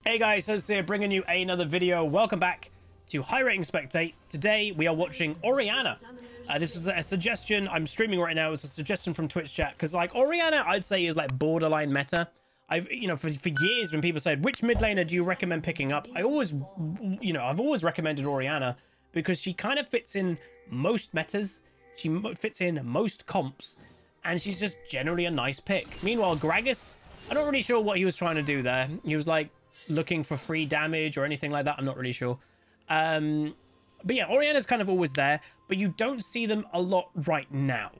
Hey guys, so here bringing you another video. Welcome back to High Rating Spectate. Today we are watching Orianna. This was a suggestion. I'm streaming right now. It's a suggestion from Twitch chat because like Orianna, I'd say is like borderline meta. I've for years when people said which mid laner do you recommend picking up, I've always recommended Orianna because she kind of fits in most metas. She fits in most comps, and she's just generally a nice pick. Meanwhile, Gragas, I'm not really sure what he was trying to do there. He was like looking for free damage or anything like that. I'm not really sure. But yeah, Orianna's kind of always there, but you don't see them a lot right now.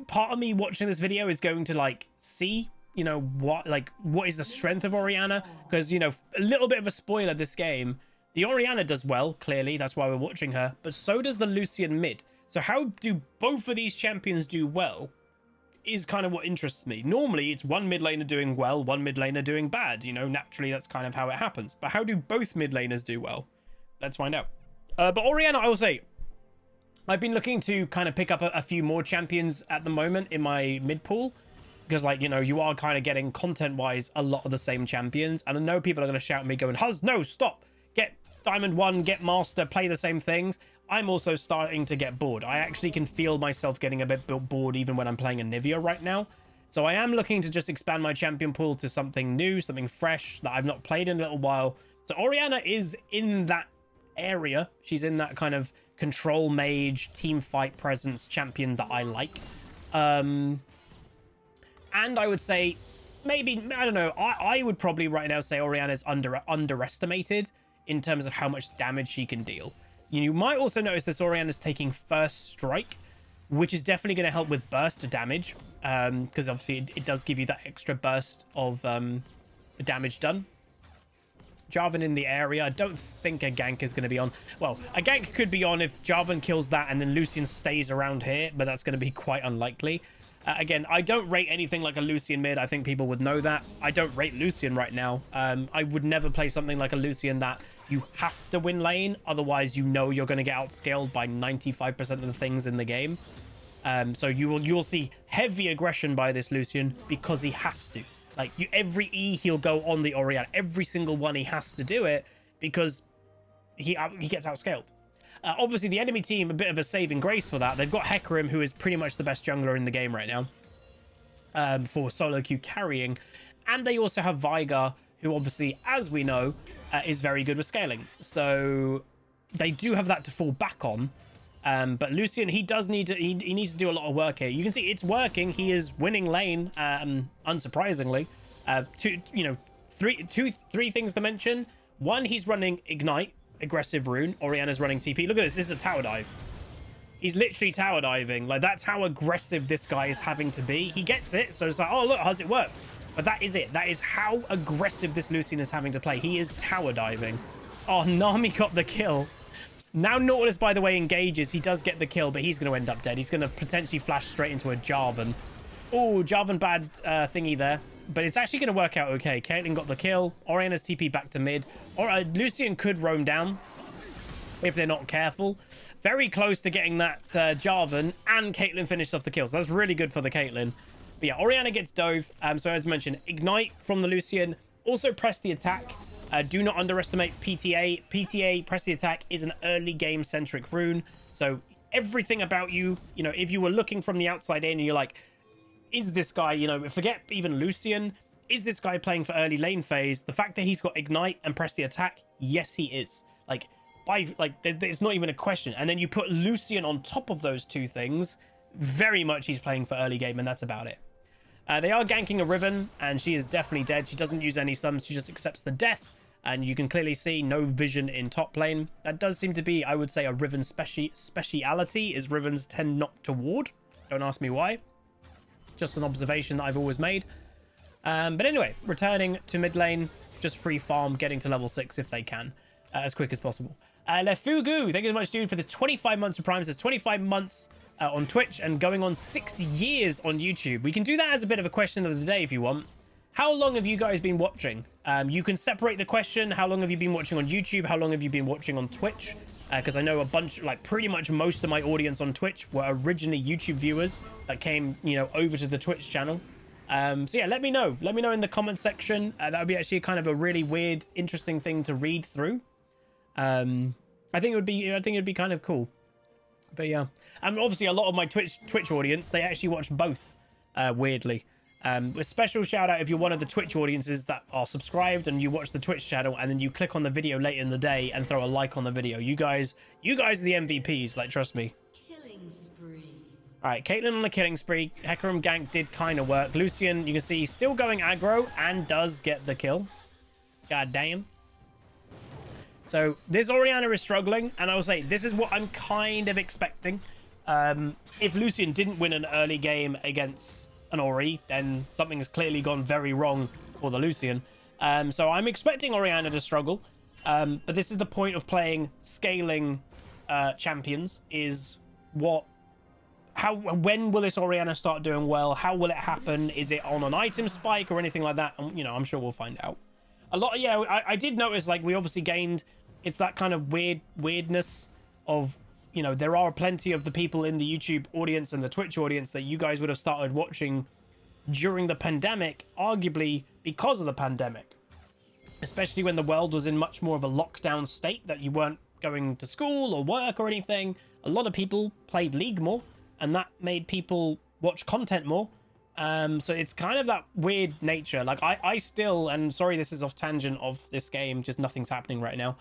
Part of me watching this video is going to like see, what is the strength of Orianna? Because, a little bit of a spoiler this game, the Orianna does well, clearly, that's why we're watching her, but so does the Lucian mid. So how do both of these champions do well is kind of what interests me. Normally, it's one mid laner doing well, one mid laner doing bad. Naturally, that's kind of how it happens. But how do both mid laners do well? Let's find out. But Orianna, I will say, I've been looking to kind of pick up a few more champions at the moment in my mid pool. Because, you are kind of getting, content-wise, a lot of the same champions. And I know people are going to shout at me going, Huz, no, stop. Get Diamond 1, get Master, play the same things. I'm also starting to get bored. I actually can feel myself getting a bit bored even when I'm playing a Nivea right now. So I am looking to just expand my champion pool to something new, something fresh that I've not played in a little while. So Orianna is in that area. She's in that kind of control mage, team fight presence champion that I like. And I would say, maybe, I don't know, I would probably right now say Orianna's underestimated in terms of how much damage she can deal. You might also notice this Orianna's taking first strike, which is definitely going to help with burst damage, because obviously it does give you that extra burst of damage done. Jarvan in the area. I don't think a gank is going to be on. Well, a gank could be on if Jarvan kills that and then Lucian stays around here, but that's going to be quite unlikely. Again, I don't rate anything like a Lucian mid. I think people would know that. I don't rate Lucian right now. I would never play something like a Lucian that you have to win lane. Otherwise, you're going to get outscaled by 95% of the things in the game. So you'll see heavy aggression by this Lucian because he has to. Like, every E he'll go on the Orianna. Every single one he has to do it because he gets outscaled. Obviously, the enemy team, a bit of a saving grace for that. They've got Hecarim, who is pretty much the best jungler in the game right now for solo queue carrying. And they also have Veigar, who obviously, as we know, is very good with scaling. So they do have that to fall back on. But Lucian, he needs to do a lot of work here. You can see it's working. He is winning lane, unsurprisingly. Three things to mention. One, he's running Ignite. Aggressive rune. Orianna's running TP. Look at this. This is a tower dive. He's literally tower diving. Like, that's how aggressive this guy is having to be. He gets it. So it's like, oh, look, how's it worked? But that is it. That is how aggressive this Lucian is having to play. He is tower diving. Oh, Nami got the kill. Now Nautilus, by the way, engages. He does get the kill, but he's going to end up dead. He's going to potentially flash straight into a Jarvan. Oh, Jarvan bad thingy there. But it's actually going to work out okay. Caitlyn got the kill. Orianna's TP back to mid. Or Lucian could roam down if they're not careful. Very close to getting that Jarvan, and Caitlyn finished off the kills. So that's really good for the Caitlyn. But yeah, Orianna gets dove. So as mentioned, Ignite from the Lucian. Also press the attack. Do not underestimate PTA. PTA, press the attack, is an early game centric rune. So everything about you, if you were looking from the outside in and you're like, is this guy, forget even Lucian, is this guy playing for early lane phase? The fact that he's got Ignite and press the attack, yes, he is. It's not even a question. And then you put Lucian on top of those two things, very much he's playing for early game, and that's about it. They are ganking a Riven, and she is definitely dead. She doesn't use any sums, she just accepts the death. And you can clearly see no vision in top lane. That does seem to be, I would say, a Riven speciality, is Rivens tend not to ward. Don't ask me why. Just an observation that I've always made. But anyway, returning to mid lane, just free farm, getting to level 6 if they can, as quick as possible. Lefugu, thank you so much, dude, for the 25 months of Prime. Says 25 months on Twitch and going on 6 years on YouTube. We can do that as a bit of a question of the day if you want. How long have you guys been watching? You can separate the question. How long have you been watching on YouTube? How long have you been watching on Twitch? Because I know a bunch, pretty much most of my audience on Twitch were originally YouTube viewers that came, over to the Twitch channel. So yeah, let me know in the comment section. That would be actually kind of a really weird, interesting thing to read through. I think it'd be kind of cool. But yeah, and obviously a lot of my Twitch audience, they actually watch both, weirdly. A special shout out if you're one of the Twitch audiences that are subscribed and you watch the Twitch channel and then you click on the video later in the day and throw a like on the video. You guys are the MVPs, like, trust me. All right, Caitlyn on the killing spree. Hecarim gank did kind of work. Lucian, you can see, still going aggro and does get the kill. God damn. So this Orianna is struggling, and I will say this is what I'm kind of expecting. If Lucian didn't win an early game against an Ori, then something has clearly gone very wrong for the Lucian. So I'm expecting Orianna to struggle. But this is the point of playing scaling champions, is when will this Orianna start doing well? How will it happen? Is it on an item spike or anything like that? And, you know, I'm sure we'll find out. A lot, yeah, I did notice, like, we obviously gained, it's that kind of weirdness of, you know, there are plenty of the people in the YouTube audience and the Twitch audience that you guys would have started watching during the pandemic, arguably because of the pandemic. Especially when the world was in much more of a lockdown state, that you weren't going to school or work or anything. A lot of people played League more, and that made people watch content more. So it's kind of that weird nature. Like, I still, and sorry this is off tangent of this game, just nothing's happening right now.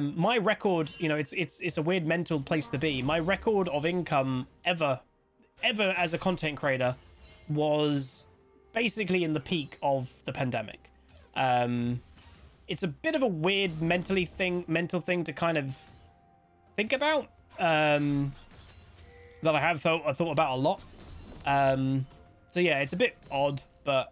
My record, you know, it's a weird mental place to be. My record of income ever as a content creator was basically in the peak of the pandemic. It's a bit of a weird mental thing to kind of think about, that I have thought about a lot. So yeah, it's a bit odd, but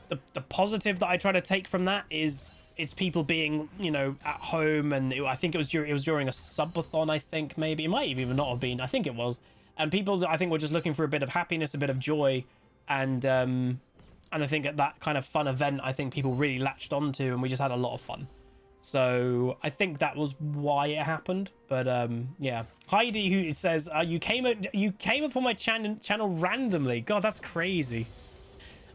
the positive that I try to take from that is it's people being, you know, at home, and I think it was during a subathon. I think maybe it might even not have been. I think it was, and people I think were just looking for a bit of happiness, a bit of joy, and I think at that kind of fun event, I think people really latched onto, and we just had a lot of fun. So I think that was why it happened. But yeah, Heidi, who says you came up on my channel randomly. God, that's crazy.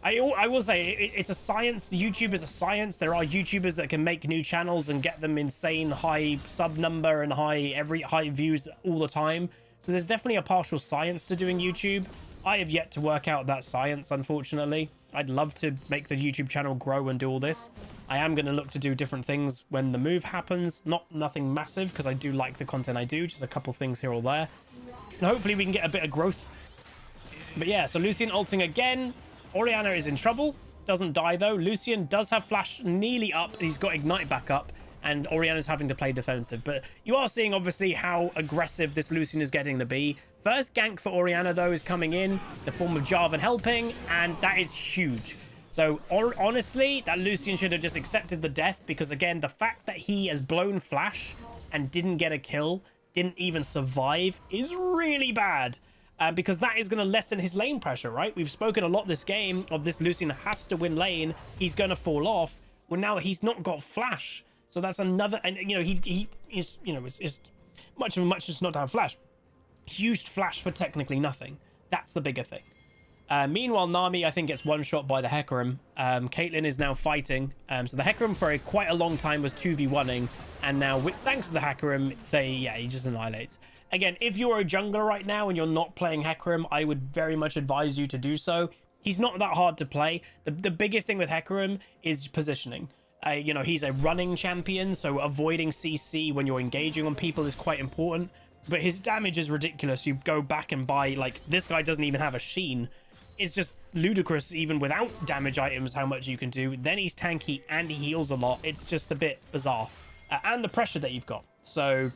I will say it's a science. YouTube is a science. There are YouTubers that can make new channels and get them insane high sub number and high views all the time. So there's definitely a partial science to doing YouTube. I have yet to work out that science, unfortunately. I'd love to make the YouTube channel grow and do all this. I am going to look to do different things when the move happens. Nothing massive, because I do like the content I do. Just a couple things here or there. And hopefully we can get a bit of growth. But yeah, so Lucian ulting again. Orianna is in trouble. Doesn't die, though. Lucian does have flash nearly up. He's got ignite back up. And Orianna's having to play defensive. But you are seeing, obviously, how aggressive this Lucian is getting to be. First gank for Orianna, though, is coming in the form of Jarvan helping, and that is huge. So, honestly, that Lucian should have just accepted the death, because, again, the fact that he has blown flash and didn't get a kill, didn't even survive, is really bad. Because that is going to lessen his lane pressure, right? We've spoken a lot this game of this Lucian has to win lane. He's going to fall off. Well, now he's not got flash. So that's another, and you know, he is, you know, it's much of a muchness not to have flash. He used flash for technically nothing. That's the bigger thing. Meanwhile, Nami, I think, gets one shot by the Hecarim. Caitlyn is now fighting. So the Hecarim for quite a long time was 2v1ing, and now thanks to the Hecarim, he just annihilates. Again, if you're a jungler right now and you're not playing Hecarim, I would very much advise you to do so. He's not that hard to play. The biggest thing with Hecarim is positioning. You know, he's a running champion, so avoiding CC when you're engaging on people is quite important. But his damage is ridiculous. You go back and buy, like, this guy doesn't even have a sheen. It's just ludicrous, even without damage items, how much you can do. Then he's tanky and he heals a lot. It's just a bit bizarre. And the pressure that you've got. So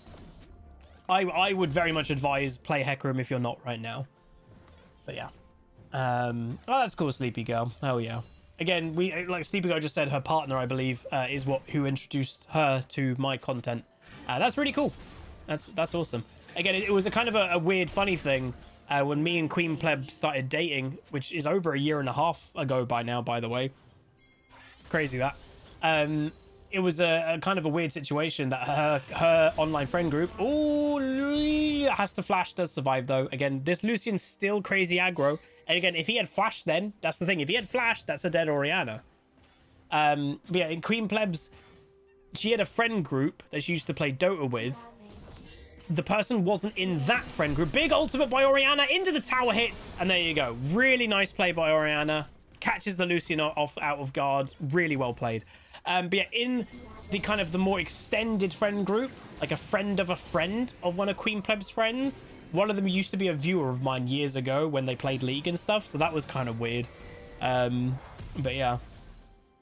I would very much advise play Hecarim if you're not right now. But yeah. Oh, that's cool, Sleepy Girl. Oh, yeah. Again, like Sleepy Girl just said, her partner, I believe, is who introduced her to my content. That's really cool. That's awesome. Again, it was a kind of a weird, funny thing when me and Queen Pleb started dating, which is over a year and a half ago by now, by the way. Crazy that. It was a kind of a weird situation that her online friend group, has to flash, does survive though. Again, this Lucian's still crazy aggro. And again, if he had Flash then, that's the thing. If he had Flash, that's a dead Orianna. But yeah, in Queen Plebs, she had a friend group that she used to play Dota with. The person wasn't in that friend group. Big ultimate by Orianna into the tower hits. And there you go. Really nice play by Orianna. Catches the Lucian off out of guard. Really well played. But yeah, in the kind of the more extended friend group, like a friend of one of Queen Pleb's friends, one of them used to be a viewer of mine years ago when they played League and stuff. So that was kind of weird. But yeah.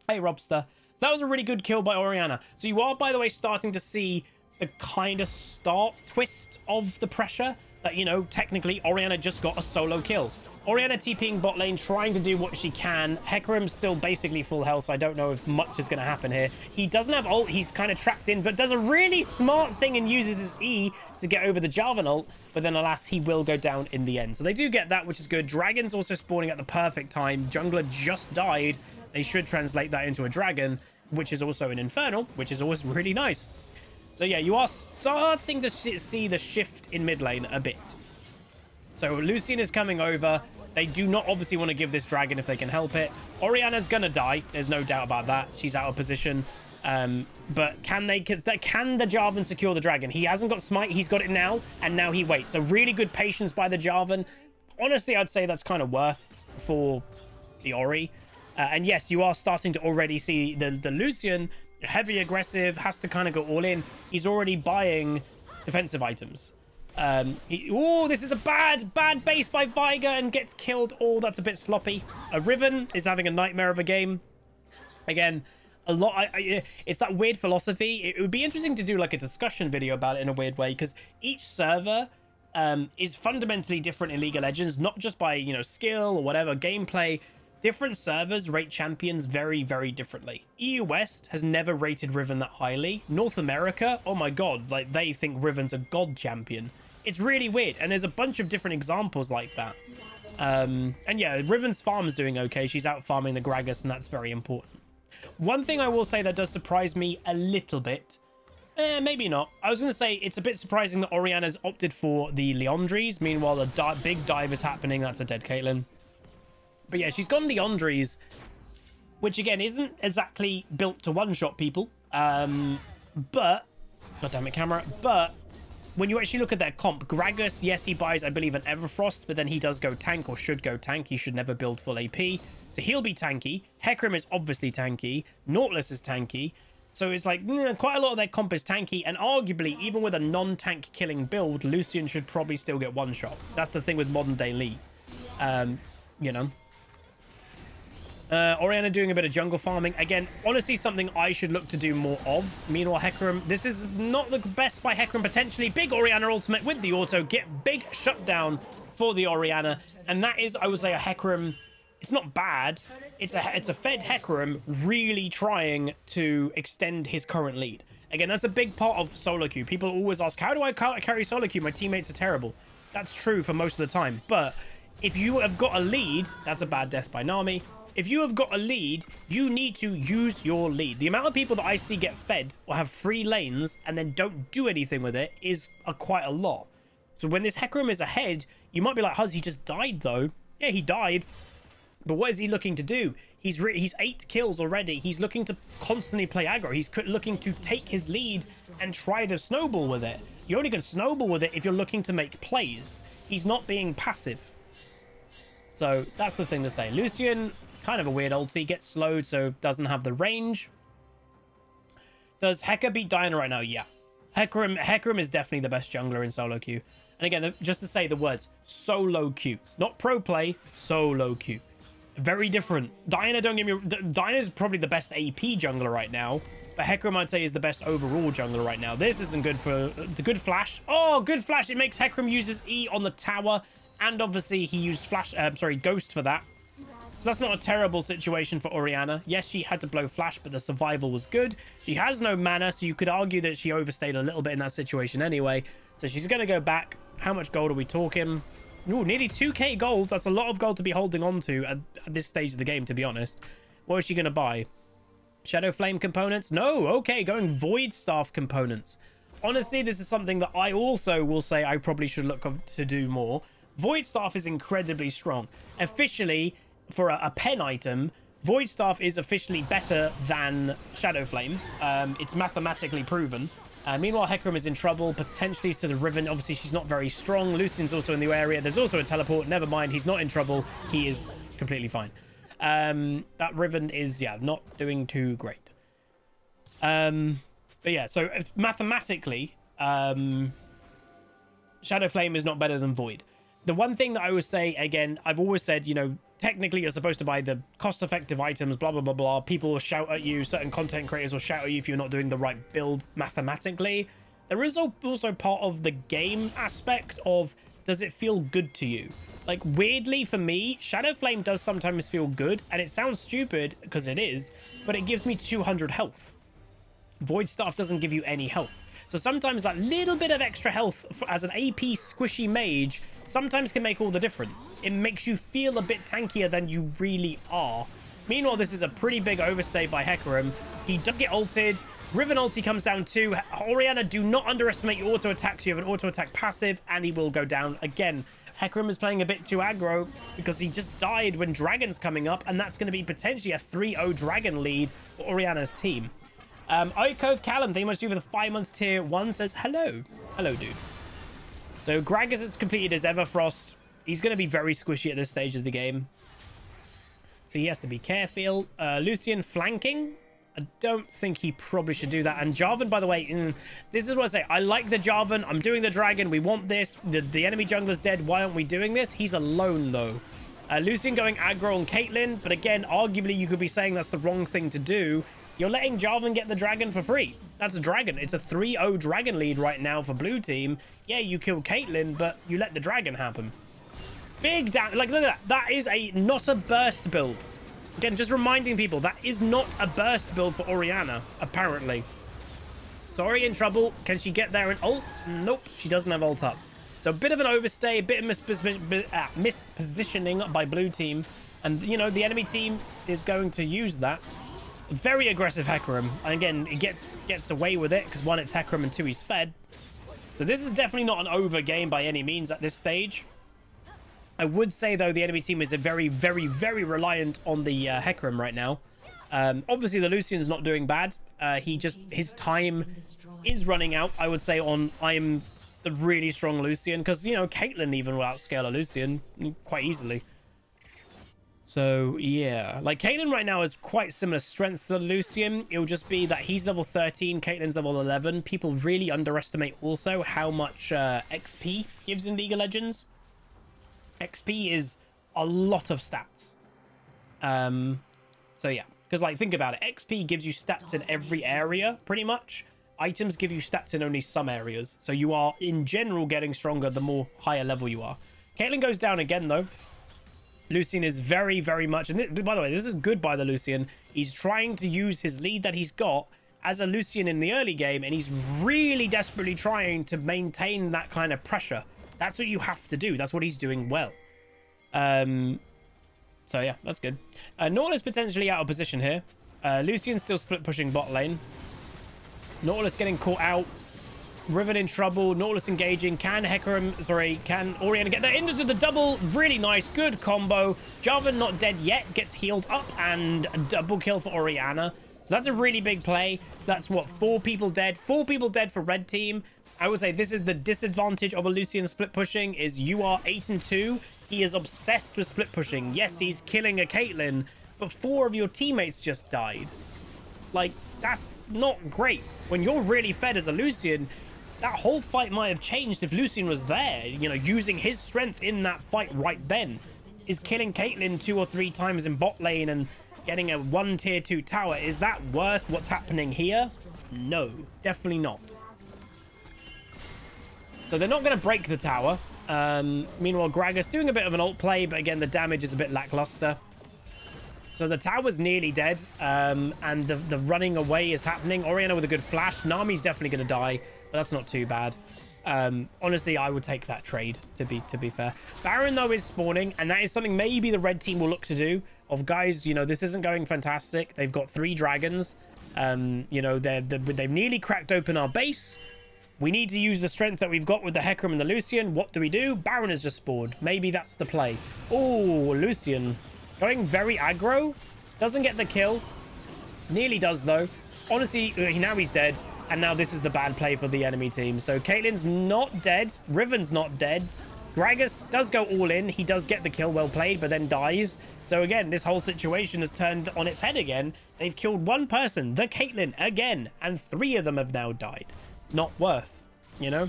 Hey, Robster. That was a really good kill by Orianna. So you are, by the way, starting to see the kind of start twist of the pressure that, you know, technically Orianna just got a solo kill. Orianna TPing bot lane, trying to do what she can. Hecarim's still basically full health, so I don't know if much is going to happen here. He doesn't have ult. He's kind of trapped in, but does a really smart thing and uses his E to get over the Jarvan ult. But then, alas, he will go down in the end. So they do get that, which is good. Dragon's also spawning at the perfect time. Jungler just died. They should translate that into a dragon, which is also an infernal, which is always really nice. So yeah, you are starting to see the shift in mid lane a bit. So Lucian is coming over. They do not obviously want to give this dragon if they can help it. Orianna's gonna die. There's no doubt about that. She's out of position. But can the Jarvan secure the dragon? He hasn't got smite. He's got it now, and now he waits. So really good patience by the Jarvan. Honestly, I'd say that's kind of worth for the Ori. And yes, you are starting to already see the Lucian, heavy aggressive, has to kind of go all in. He's already buying defensive items. Oh, this is a bad base by Viger and gets killed. Oh, that's a bit sloppy. Riven is having a nightmare of a game. Again, it's that weird philosophy. It would be interesting to do like a discussion video about it in a weird way, because each server is fundamentally different in League of Legends, not just by, you know, skill or whatever, gameplay. Different servers rate champions very, very differently. EU West has never rated Riven that highly. North America, oh my god, like they think Riven's a god champion. It's really weird, and there's a bunch of different examples like that. And yeah, Riven's farm's doing okay. She's out farming the Gragas, and that's very important. One thing I will say that does surprise me a little bit, maybe not. I was going to say it's a bit surprising that Orianna's opted for the Leandries. Meanwhile, the big dive is happening. That's a dead Caitlyn. But yeah, she's gone Leandries, which again isn't exactly built to one-shot people. But, goddammit camera, but when you actually look at their comp, Gragas, yes, he buys, I believe, an Everfrost, but then he does go tank, or should go tank. He should never build full AP. So he'll be tanky. Hecarim is obviously tanky. Nautilus is tanky. So it's like, quite a lot of their comp is tanky, and arguably, even with a non-tank killing build, Lucian should probably still get one-shot. That's the thing with modern-day League. You know. Orianna doing a bit of jungle farming. Again, honestly, something I should look to do more of. Meanwhile, Hecarim, this is not the best by Hecarim potentially. Big Orianna ultimate with the auto. Get big shutdown for the Orianna. And that is, I would say, a Hecarim. It's not bad. It's a fed Hecarim really trying to extend his current lead. Again, that's a big part of solo queue. People always ask, how do I carry solo queue? My teammates are terrible. That's true for most of the time. But if you have got a lead, that's a bad death by Nami. If you have got a lead, you need to use your lead. The amount of people that I see get fed or have free lanes and then don't do anything with it is quite a lot. So when this Hecarim is ahead, you might be like, Huz, he just died though. Yeah, he died. But what is he looking to do? He's 8 kills already. He's looking to constantly play aggro. He's looking to take his lead and try to snowball with it. You're only going to snowball with it if you're looking to make plays. He's not being passive. So that's the thing to say. Lucian, kind of a weird ulti, gets slowed, so doesn't have the range. Does Heka beat Diana right now? Yeah. Hecarim is definitely the best jungler in solo queue. And again, just to say the words, solo queue. Not pro play, solo queue. Very different. Diana, don't get me wrong, Diana's probably the best AP jungler right now. But Hecarim, I'd say, is the best overall jungler right now. This isn't good for the good flash. Oh, good flash. It makes Hecarim use his E on the tower. And obviously, he used Ghost for that. So that's not a terrible situation for Orianna. Yes, she had to blow flash, but the survival was good. She has no mana, so you could argue that she overstayed a little bit in that situation anyway. So she's going to go back. How much gold are we talking? Ooh, nearly 2k gold. That's a lot of gold to be holding on to at this stage of the game, to be honest. What is she going to buy? Shadow Flame components? No, okay, going Void Staff components. Honestly, this is something that I also will say I probably should look to do more. Void Staff is incredibly strong. Officially, for a pen item, Void Staff is officially better than Shadow Flame. It's mathematically proven. Meanwhile, Hecarim is in trouble, potentially to the Riven. Obviously, she's not very strong. Lucian's also in the area. There's also a teleport. Never mind, he's not in trouble. He is completely fine. That Riven is, yeah, not doing too great. But yeah, so mathematically, Shadow Flame is not better than Void. The one thing that I would say, again, I've always said, you know, technically you're supposed to buy the cost-effective items, blah, blah, blah, blah. People will shout at you. Certain content creators will shout at you if you're not doing the right build mathematically. There is also part of the game aspect of, does it feel good to you? Like, weirdly for me, Shadow Flame does sometimes feel good, and it sounds stupid, because it is, but it gives me 200 health. Void Staff doesn't give you any health. So sometimes that little bit of extra health as an AP squishy mage sometimes can make all the difference. It makes you feel a bit tankier than you really are. Meanwhile, this is a pretty big overstay by Hecarim. He does get ulted. Riven ulti comes down too. Orianna, do not underestimate your auto attacks. You have an auto attack passive, and he will go down again. Hecarim is playing a bit too aggro because he just died when Dragon's coming up, and that's going to be potentially a 3-0 Dragon lead for Orianna's team. Icove Callum, thank you much for the 5 months tier 1, says hello. Hello, dude. So Gragas has completed his Everfrost. He's going to be very squishy at this stage of the game. So he has to be careful. Lucian flanking. I don't think he probably should do that. And Jarvan, by the way, this is what I say. I like the Jarvan. I'm doing the dragon. We want this. The enemy jungler's dead. Why aren't we doing this? He's alone, though. Lucian going aggro on Caitlyn. But again, arguably, you could be saying that's the wrong thing to do. You're letting Jarvan get the dragon for free. That's a dragon. It's a 3-0 dragon lead right now for blue team. Yeah, you kill Caitlyn, but you let the dragon happen. Big damage. Like, look at that. That is not a burst build. Again, just reminding people, that is not a burst build for Orianna, apparently. So Ori in trouble. Can she get there and ult? Nope, she doesn't have ult up. So a bit of an overstay, a bit of mispositioning by blue team. And, you know, the enemy team is going to use that. Very aggressive Hecarim. And again, it gets away with it because 1, it's Hecarim, and 2, he's fed. So this is definitely not an over game by any means at this stage. I would say, though, the enemy team is a very, very, very reliant on the Hecarim right now. Obviously, the Lucian's not doing bad. His time is running out, I would say, on I'm the really strong Lucian. Because, you know, Caitlyn even will outscale a Lucian quite easily. So, yeah. Like, Caitlyn right now is quite similar strength to Lucian. It'll just be that he's level 13, Caitlyn's level 11. People really underestimate also how much XP gives in League of Legends. XP is a lot of stats. So, yeah. Because, like, think about it. XP gives you stats in every area, pretty much. Items give you stats in only some areas. So, you are, in general, getting stronger the more higher level you are. Caitlyn goes down again, though. Lucian is very, very much... And by the way, this is good by the Lucian. He's trying to use his lead that he's got as a Lucian in the early game, and he's really desperately trying to maintain that kind of pressure. That's what you have to do. That's what he's doing well. So, yeah, that's good. Nautilus potentially out of position here. Lucian's still split pushing bot lane. Nautilus getting caught out. Riven in trouble. Nautilus engaging. Can Orianna get that into the double? Really nice. Good combo. Jarvan not dead yet. Gets healed up, and a double kill for Orianna. So that's a really big play. That's what, 4 people dead. 4 people dead for red team. I would say this is the disadvantage of a Lucian split pushing, is you are 8-2. He is obsessed with split pushing. Yes, he's killing a Caitlyn, but 4 of your teammates just died. Like, that's not great. When you're really fed as a Lucian, that whole fight might have changed if Lucian was there, you know, using his strength in that fight right then. Is killing Caitlyn 2 or 3 times in bot lane and getting a 1 tier 2 tower, is that worth what's happening here? No, definitely not. So they're not going to break the tower. Meanwhile, Gragas doing a bit of an ult play, but again, the damage is a bit lackluster. So the tower's nearly dead, and the running away is happening. Orianna with a good flash. Nami's definitely going to die, but that's not too bad. Honestly, I would take that trade, to be fair. Baron, though, is spawning, and that is something maybe the red team will look to do. Of guys, you know, this isn't going fantastic. They've got 3 dragons. You know, they've nearly cracked open our base. We need to use the strength that we've got with the Hecarim and the Lucian. What do? Baron has just spawned. Maybe that's the play. Oh, Lucian going very aggro. Doesn't get the kill. Nearly does, though. Honestly, now he's dead. And now this is the bad play for the enemy team. So Caitlyn's not dead. Riven's not dead. Gragas does go all in. He does get the kill, well played, but then dies. So again, this whole situation has turned on its head again. They've killed one person, the Caitlyn, again. And 3 of them have now died. Not worth, you know?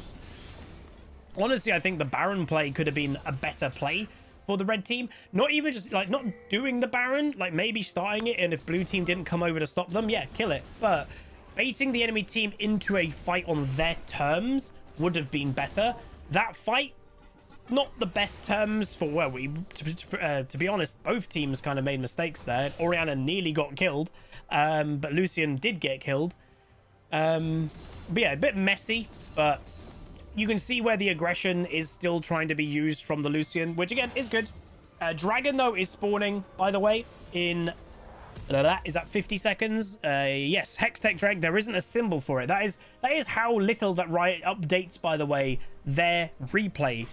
Honestly, I think the Baron play could have been a better play for the red team. Not even just, like, not doing the Baron. Like, maybe starting it, and if blue team didn't come over to stop them, yeah, kill it. But baiting the enemy team into a fight on their terms would have been better. That fight, not the best terms for, well, to be honest, both teams kind of made mistakes there. Orianna nearly got killed, but Lucian did get killed. But yeah, a bit messy, but you can see where the aggression is still trying to be used from the Lucian, which again is good. Dragon, though, is spawning, by the way, in... Is that 50 seconds? Yes, Hextech Drag. There isn't a symbol for it. That is how little that Riot updates, by the way, their replay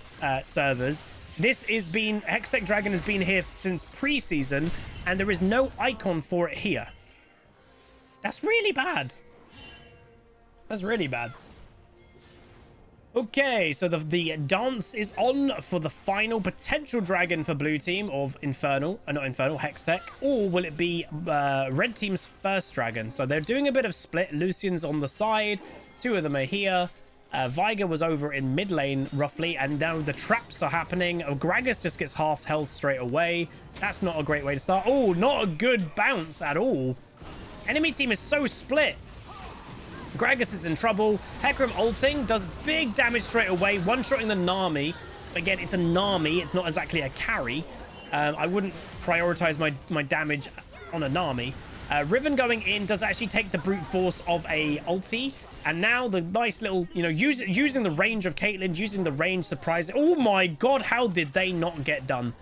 servers. Hextech Dragon has been here since pre-season, and there is no icon for it here. That's really bad. That's really bad. Okay, so the dance is on for the final potential dragon for blue team of Infernal, not Infernal, Hextech, or will it be red team's first dragon? So they're doing a bit of split. Lucian's on the side, 2 of them are here. Veigar was over in mid lane roughly, and now the traps are happening. Gragas just gets half health straight away. That's not a great way to start. Oh, not a good bounce at all. Enemy team is so split. Gragas is in trouble. Hecarim ulting does big damage straight away, one-shotting the Nami. Again, it's a Nami. It's not exactly a carry. I wouldn't prioritize my damage on a Nami. Riven going in does actually take the brute force of a ulti. And now the nice little, you know, using the range of Caitlyn, using the range surprise. Oh my god, how did they not get done?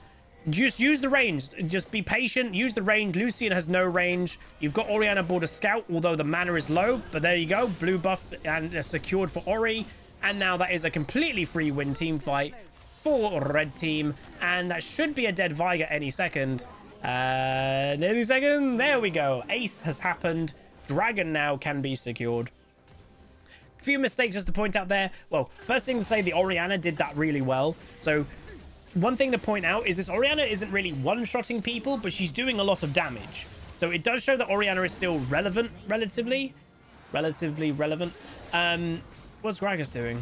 Just use the range. Just be patient. Use the range. Lucian has no range. You've got Orianna aboard a scout, although the mana is low. But there you go. Blue buff and secured for Ori. And now that is a completely free win team fight for red team. And that should be a dead Veigar any second. Any second. There we go. Ace has happened. Dragon now can be secured. A few mistakes just to point out there. Well, first thing to say, the Orianna did that really well. So one thing to point out is this Orianna isn't really one-shotting people, but she's doing a lot of damage. So it does show that Orianna is still relevant, relatively relevant. What's Gragas doing?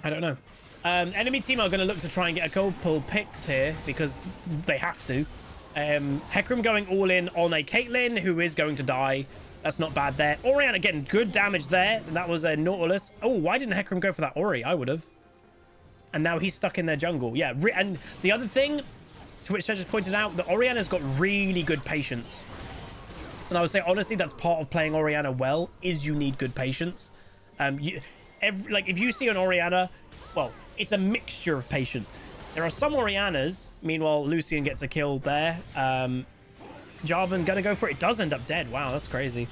I don't know. Enemy team are going to look to try and get a couple picks here because they have to. Hecarim going all in on a Caitlyn who is going to die. That's not bad there. Orianna getting good damage there. And that was a Nautilus. Oh, why didn't Hecarim go for that Ori? I would have. And now he's stuck in their jungle. Yeah, and the other thing, to which I just pointed out, that Orianna's got really good patience. And I would say, honestly, that's part of playing Orianna well, is you need good patience. Like, if you see an Orianna, well, it's a mixture of patience. There are some Oriannas, meanwhile, Lucian gets a kill there. Jarvan gonna go for it. It does end up dead. Wow, that's crazy.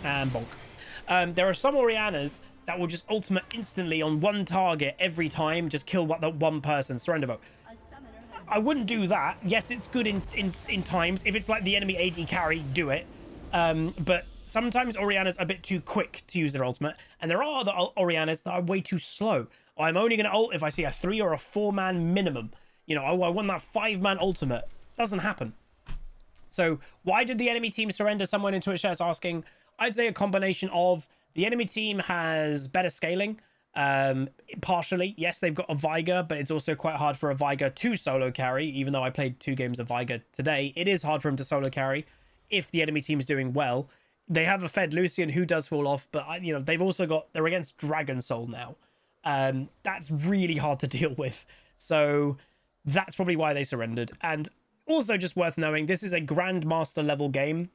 And bonk. There are some Oriannas that will just ultimate instantly on one target every time, just kill that one person. Surrender vote. I wouldn't do that. Yes, it's good in times. If it's like the enemy AD carry, do it. But sometimes Orianna's a bit too quick to use their ultimate. And there are other Oriannas that are way too slow. I'm only going to ult if I see a 3 or a 4-man minimum. You know, I want that 5-man ultimate. Doesn't happen. So why did the enemy team surrender? Someone in Twitch chat is asking. I'd say a combination of the enemy team has better scaling. Partially, yes, they've got a Veigar, but it's also quite hard for a Veigar to solo carry. Even though I played 2 games of Veigar today, it is hard for him to solo carry if the enemy team is doing well. They have a fed Lucian who does fall off, but you know, they've also got, they're against Dragon Soul now. That's really hard to deal with. So that's probably why they surrendered. And also just worth knowing, this is a Grandmaster level game.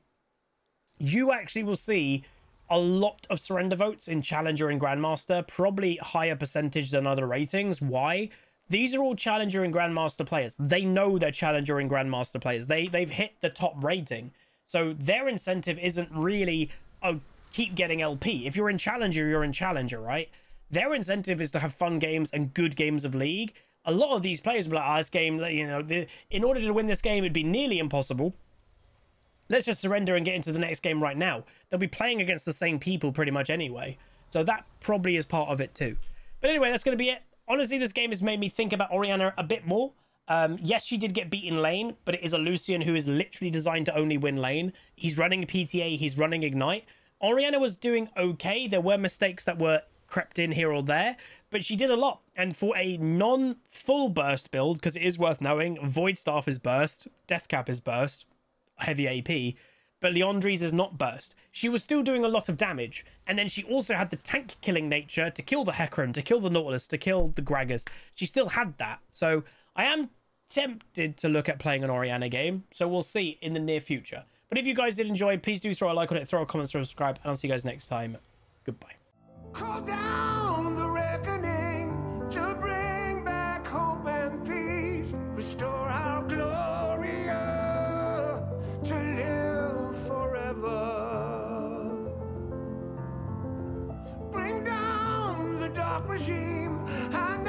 You actually will see a lot of surrender votes in Challenger and Grandmaster, probably higher percentage than other ratings. Why? These are all Challenger and Grandmaster players. They know they're Challenger and Grandmaster players. They've hit the top rating. So their incentive isn't really, oh, keep getting LP. If you're in Challenger, you're in Challenger, right? Their incentive is to have fun games and good games of League. A lot of these players will be like, this game, you know, in order to win this game, it'd be nearly impossible. Let's just surrender and get into the next game right now. They'll be playing against the same people pretty much anyway. So that probably is part of it too. But anyway, that's going to be it. Honestly, this game has made me think about Orianna a bit more. Yes, she did get beaten lane, but it is a Lucian who is literally designed to only win lane. He's running PTA, he's running Ignite. Orianna was doing okay. There were mistakes that were crept in here or there, but she did a lot. And for a non-full burst build, because it is worth knowing, Void Staff is burst, Death Cap is burst, heavy AP, but Leandri's is not burst. She was still doing a lot of damage, and then she also had the tank killing nature to kill the Hecarim, to kill the Nautilus, to kill the Gragas. She still had that, so I am tempted to look at playing an Orianna game, so we'll see in the near future. But if you guys did enjoy, please do throw a like on it, throw a comment, subscribe, and I'll see you guys next time. Goodbye. Call down the reckoning to bring back hope and peace. Restore our Gloria to live forever. Bring down the dark regime and